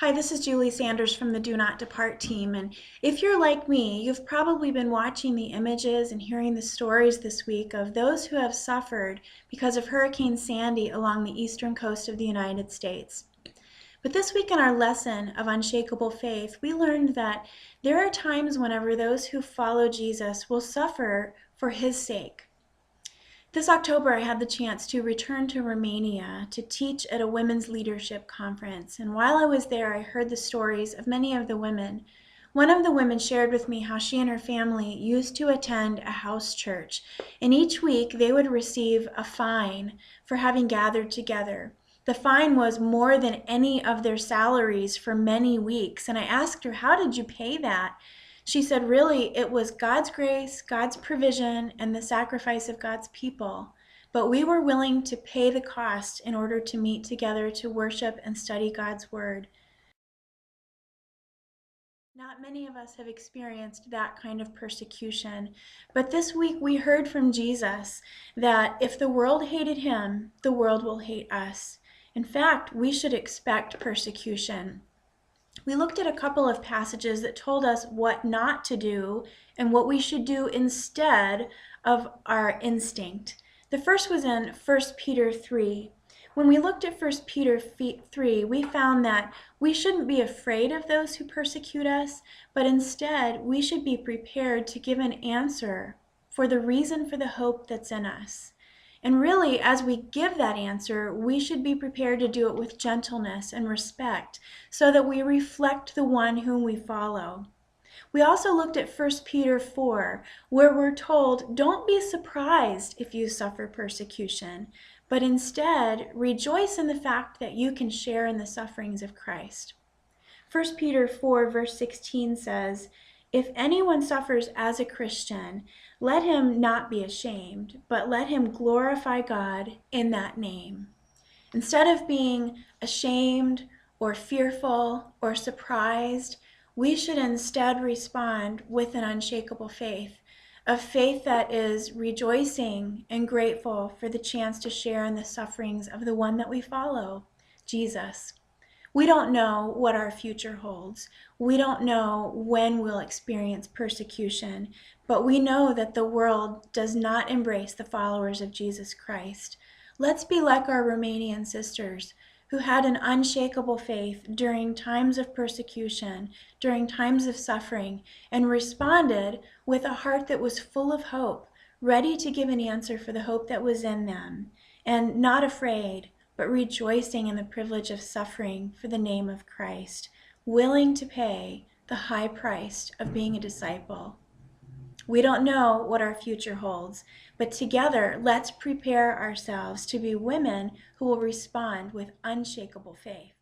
Hi, this is Julie Sanders from the Do Not Depart team, and if you're like me, you've probably been watching the images and hearing the stories this week of those who have suffered because of Hurricane Sandy along the eastern coast of the United States. But this week in our lesson of Unshakable Faith, we learned that there are times whenever those who follow Jesus will suffer for his sake. This October, I had the chance to return to Romania to teach at a women's leadership conference. And while I was there, I heard the stories of many of the women. One of the women shared with me how she and her family used to attend a house church. And each week, they would receive a fine for having gathered together. The fine was more than any of their salaries for many weeks. And I asked her, how did you pay that? She said, really, it was God's grace, God's provision, and the sacrifice of God's people. But we were willing to pay the cost in order to meet together to worship and study God's word. Not many of us have experienced that kind of persecution, but this week we heard from Jesus that if the world hated him, the world will hate us. In fact, we should expect persecution. We looked at a couple of passages that told us what not to do and what we should do instead of our instinct. The first was in 1 Peter 3. When we looked at 1 Peter 3, we found that we shouldn't be afraid of those who persecute us, but instead we should be prepared to give an answer for the reason for the hope that's in us. And really, as we give that answer, we should be prepared to do it with gentleness and respect so that we reflect the one whom we follow. We also looked at 1 Peter 4, where we're told, don't be surprised if you suffer persecution, but instead rejoice in the fact that you can share in the sufferings of Christ. 1 Peter 4, verse 16 says, if anyone suffers as a Christian, let him not be ashamed, but let him glorify God in that name. Instead of being ashamed or fearful or surprised, we should instead respond with an unshakable faith, a faith that is rejoicing and grateful for the chance to share in the sufferings of the one that we follow, Jesus. We don't know what our future holds. We don't know when we'll experience persecution, but we know that the world does not embrace the followers of Jesus Christ. Let's be like our Romanian sisters who had an unshakable faith during times of persecution, during times of suffering, and responded with a heart that was full of hope, ready to give an answer for the hope that was in them, and not afraid, but rejoicing in the privilege of suffering for the name of Christ, willing to pay the high price of being a disciple. We don't know what our future holds, but together let's prepare ourselves to be women who will respond with unshakable faith.